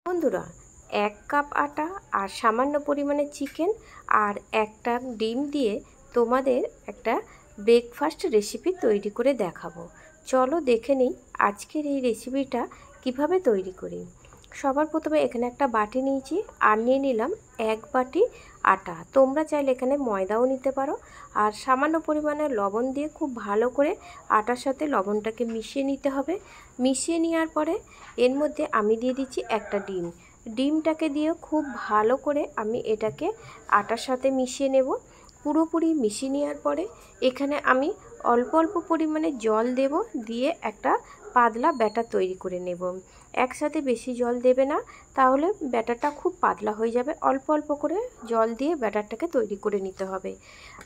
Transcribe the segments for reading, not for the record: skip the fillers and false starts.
বন্ধুরা, 1 কাপ আটা আর সামান্য পরিমাণে চিকেন আর একটা ডিম দিয়ে তোমাদের একটা ব্রেকফাস্ট রেসিপি তৈরি করে দেখাবো। চলো দেখে নিই আজকের এই রেসিপিটা কিভাবে তৈরি করি। সবার প্রথমে এখানে একটা বাটি নিয়েছি আর নিয়ে নিলাম 1 বাটি আটা। তোমরা চাইলে এখানে ময়দাও নিতে পারো। আর সামান্য পরিমাণে লবণ দিয়ে খুব ভালো করে আটার সাথে লবণটাকে মিশিয়ে নিতে হবে। মিশিয়ে নেওয়ার পরে এর মধ্যে আমি দিয়ে দিচ্ছি একটা ডিম। ডিমটাকে দিয়ে খুব ভালো করে আমি এটাকে আটার সাথে মিশিয়ে নেব। পুরোপুরি মিশিয়ে নেওয়ার পরে এখানে আমি অল্প অল্প পরিমাণে জল দেব, দিয়ে একটা পাতলা ব্যাটার তৈরি করে নেব। একসাথে বেশি জল দেবে না, তাহলে ব্যাটারটা খুব পাতলা হয়ে যাবে। অল্প অল্প করে জল দিয়ে ব্যাটারটাকে তৈরি করে নিতে হবে।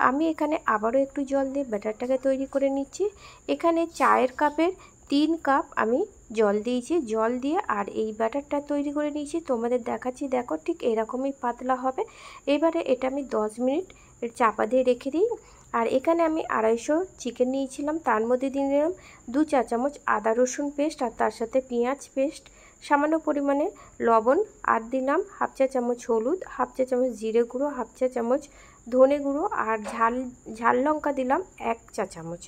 আমি এখানে আবারও একটু জল দিয়ে ব্যাটারটাকে তৈরি করে নিচ্ছি। এখানে চায়ের কাপের 3 কাপ আমি জল দিয়েছি। জল দিয়ে আর এই ব্যাটারটা তৈরি করে নিয়েছি, তোমাদের দেখাচ্ছি। দেখো ঠিক এরকমই পাতলা হবে। এবারে এটা আমি 10 মিনিট চাপা দিয়ে রেখে দিই। আর এখানে আমি 250 চিকেন নিয়েছিলাম, তার মধ্যে দিয়ে দিলাম 2 চা চামচ আদা রসুন পেস্ট, আর তার সাথে পেঁয়াজ পেস্ট, সামান্য পরিমাণে লবণ, আর দিলাম হাফ চা চামচ হলুদ, হাফ চা চামচ জিরে গুঁড়ো, হাফ চা চামচ ধনে গুঁড়ো, আর ঝাল লঙ্কা দিলাম 1 চা চামচ।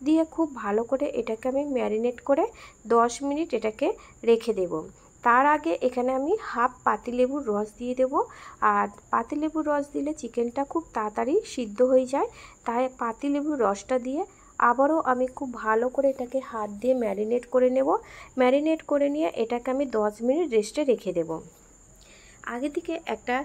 দিয়ে খুব ভালো করে এটাকে আমি ম্যারিনেট করে 10 মিনিট এটাকে রেখে দেব। তার আগে এখানে আমি হাফ পাতিলেবুর রস দিয়ে দেব। আর পাতিলেবুর রস দিলে চিকেনটা খুব তাড়াতাড়ি সিদ্ধ হয়ে যায়, তাই পাতিলেবুর রসটা দিয়ে আবারও আমি খুব ভালো করে এটাকে হাত দিয়ে ম্যারিনেট করে নেব। ম্যারিনেট করে নিয়ে এটাকে আমি 10 মিনিট রেস্টে রেখে দেব। আগে থেকে একটা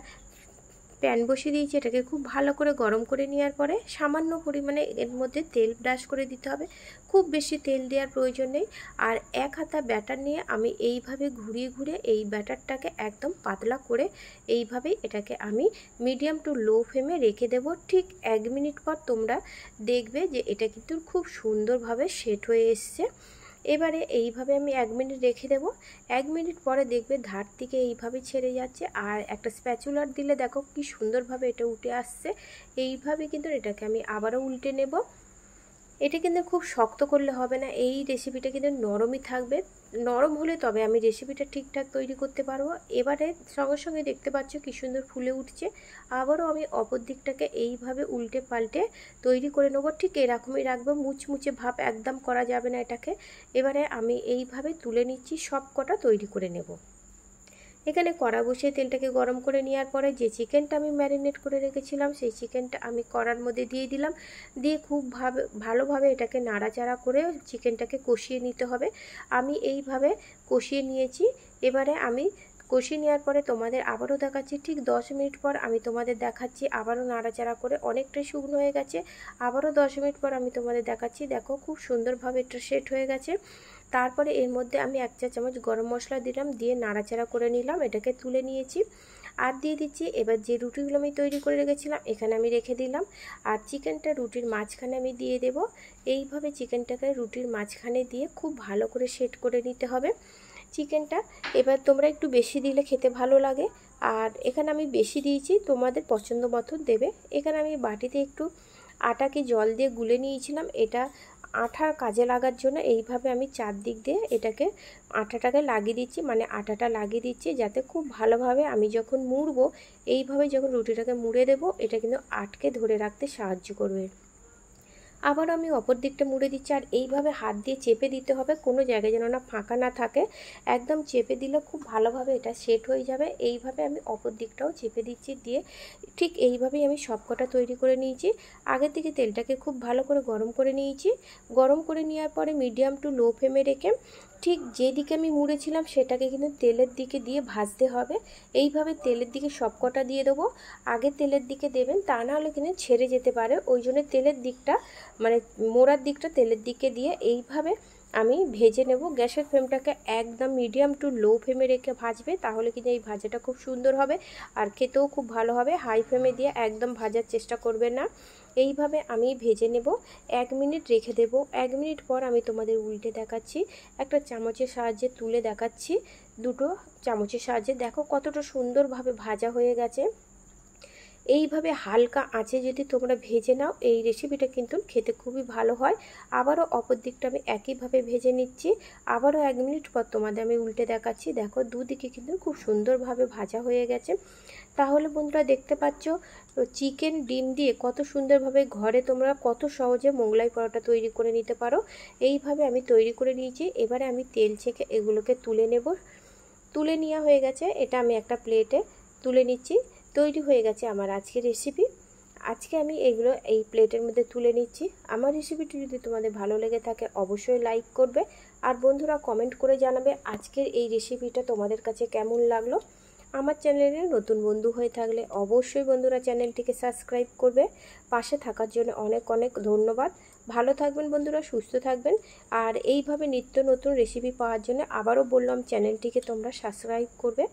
প্যান বসিয়ে দিয়েছি, এটাকে খুব ভালো করে গরম করে নেওয়ার পরে সামান্য পরিমাণে এর মধ্যে তেল ব্রাশ করে দিতে হবে। খুব বেশি তেল দেওয়ার প্রয়োজন নেই। আর 1 হাতা ব্যাটার নিয়ে আমি এইভাবে ঘুরিয়ে ঘুরিয়ে এই ব্যাটারটাকে একদম পাতলা করে এইভাবেই এটাকে আমি মিডিয়াম টু লো ফ্লেমে রেখে দেব। ঠিক 1 মিনিট পর তোমরা দেখবে যে এটা কিন্তু খুব সুন্দরভাবে সেট হয়ে এসছে। এবারে এইভাবে আমি 1 মিনিট রেখে দেব। 1 মিনিট পরে দেখবে ধার থেকে এইভাবে ছেড়ে যাচ্ছে, আর একটা স্প্যাচুলার দিলে দেখো কি সুন্দরভাবে এটা উঠে আসছে। এইভাবে কিন্তু এটাকে আমি আবারও উল্টে নেব। এটা কিন্তু খুব শক্ত করলে হবে না, এই রেসিপিটা কিন্তু নরমই থাকবে। নরম হলে তবে আমি রেসিপিটা ঠিকঠাক তৈরি করতে পারবো। এবারে সঙ্গে সঙ্গে দেখতে পাচ্ছ কি সুন্দর ফুলে উঠছে। আবারও আমি অপর দিকটাকে এইভাবে উল্টে পাল্টে তৈরি করে নেবো। ঠিক এরকমই রাখবো, মুচমুচে ভাব একদম করা যাবে না এটাকে। এবারে আমি এইভাবে তুলে নিচ্ছি, সব কটা তৈরি করে নেব। এখানে কড়া বসিয়ে তেলটাকে গরম করে নেওয়ার পরে যে চিকেনটা আমি ম্যারিনেট করে রেখেছিলাম সেই চিকেনটা আমি কড়ার মধ্যে দিয়ে দিলাম। দিয়ে খুব ভালোভাবে এটাকে নাড়াচাড়া করে চিকেনটাকে কষিয়ে নিতে হবে। আমি এইভাবে কষিয়ে নিয়েছি। এবারে আমি কষিয়ে নেওয়ার পরে তোমাদের আবারও দেখাচ্ছি। ঠিক 10 মিনিট পর আমি তোমাদের দেখাচ্ছি, আবারও নাড়াচাড়া করে অনেকটাই শুকনো হয়ে গেছে। আবারও 10 মিনিট পর আমি তোমাদের দেখাচ্ছি। দেখো খুব সুন্দরভাবে এটা সেট হয়ে গেছে। তারপরে এর মধ্যে আমি 1 চা চামচ গরম মশলা দিলাম, দিয়ে নাড়াচাড়া করে নিলাম, এটাকে তুলে নিয়েছি। আর দিয়ে দিচ্ছি এবার যে রুটিগুলো আমি তৈরি করে রেখেছিলাম এখানে আমি রেখে দিলাম। আর চিকেনটা রুটির মাঝখানে আমি দিয়ে দেব। এইভাবে চিকেনটাকে রুটির মাঝখানে দিয়ে খুব ভালো করে সেট করে নিতে হবে চিকেনটা। এবার তোমরা একটু বেশি দিলে খেতে ভালো লাগে, আর এখানে আমি বেশি দিয়েছি, তোমাদের পছন্দ মতন দেবে। এখানে আমি বাটিতে একটু আটাকে জল দিয়ে গুলে নিয়েছিলাম, এটা আঠার কাজে লাগার জন্য। এইভাবে আমি চারদিক দিয়ে এটাকে আটাটাকে লাগিয়ে দিচ্ছি, মানে আটাটা লাগিয়ে দিচ্ছি যাতে খুব ভালোভাবে আমি যখন মুড়বো, এইভাবে যখন রুটিটাকে মুড়ে দেব, এটা কিন্তু আটকে ধরে রাখতে সাহায্য করবে। আবার আমি অপর দিকটা মুড়ে দিচ্ছি, আর এইভাবে হাত দিয়ে চেপে দিতে হবে, কোনো জায়গায় যেন না ফাঁকা না থাকে। একদম চেপে দিলে খুব ভালোভাবে এটা সেট হয়ে যাবে। এইভাবে আমি অপর দিকটাও চেপে দিচ্ছি, দিয়ে ঠিক এইভাবেই আমি সবকটা তৈরি করে নিয়েছি। আগের থেকে তেলটাকে খুব ভালো করে গরম করে নিয়েছি। গরম করে নেওয়ার পরে মিডিয়াম টু লো ফ্লেমে রেখে ঠিক যেদিকে আমি মুড়েছিলাম সেটাকে কিন্তু তেলের দিকে দিয়ে ভাজতে হবে। এইভাবে তেলের দিকে সবকটা দিয়ে দেবো। আগে তেলের দিকে দেবেন, তা নাহলে কিন্তু ছেড়ে যেতে পারে। ওই জন্য তেলের দিকটা, মানে মোড়ার দিকটা তেলের দিকে দিয়ে এইভাবে আমি ভেজে নেব। গ্যাসের ফ্লেমটাকে একদম মিডিয়াম টু লো ফ্লেমে রেখে ভাজবে, তাহলে কিন্তু এই ভাজাটা খুব সুন্দর হবে আর খেতেও খুব ভালো হবে। হাই ফ্লেমে দিয়ে একদম ভাজার চেষ্টা করবে না। এইভাবে আমি ভেজে নেব। 1 মিনিট রেখে দেব। 1 মিনিট পর আমি তোমাদের উল্টে দেখাচ্ছি, একটা চামচের সাহায্যে তুলে দেখাচ্ছি। দুটো চামচের সাহায্যে দেখো কতটা সুন্দরভাবে ভাজা হয়ে গেছে। এইভাবে হালকা আঁচে যদি তোমরা ভেজে নাও এই রেসিপিটা কিন্তু খেতে খুবই ভালো হয়। আবারও অপর দিকটা আমি একইভাবে ভেজে নিচ্ছি। আবারও 1 মিনিট পর তোমাদের আমি উল্টে দেখাচ্ছি। দেখো দুদিকে কিন্তু খুব সুন্দরভাবে ভাজা হয়ে গেছে। তাহলে বন্ধুরা দেখতে পাচ্ছ চিকেন ডিম দিয়ে কত সুন্দরভাবে ঘরে তোমরা কত সহজে মোগলাই পরোটা তৈরি করে নিতে পারো। এইভাবে আমি তৈরি করে নিয়েছি। এবারে আমি তেল ছেঁকে এগুলোকে তুলে নেব। তুলে নেওয়া হয়ে গেছে, এটা আমি একটা প্লেটে তুলে নিচ্ছি। তৈরি হয়ে গেছে আমার আজকের রেসিপি। আজকে আমি এগুলো এই প্লেটের মধ্যে তুলে নিচ্ছি। আমার রেসিপিটি যদি তোমাদের ভালো লেগে থাকে অবশ্যই লাইক করবে, আর বন্ধুরা কমেন্ট করে জানাবে আজকের এই রেসিপিটা তোমাদের কাছে কেমন লাগলো। আমার চ্যানেলে নতুন বন্ধু হয়ে থাকলে অবশ্যই বন্ধুরা চ্যানেলটিকে সাবস্ক্রাইব করবে। পাশে থাকার জন্য অনেক অনেক ধন্যবাদ। ভালো থাকবেন বন্ধুরা, সুস্থ থাকবেন। আর এইভাবে নিত্য নতুন রেসিপি পাওয়ার জন্য আবারও বললাম চ্যানেলটিকে তোমরা সাবস্ক্রাইব করবে।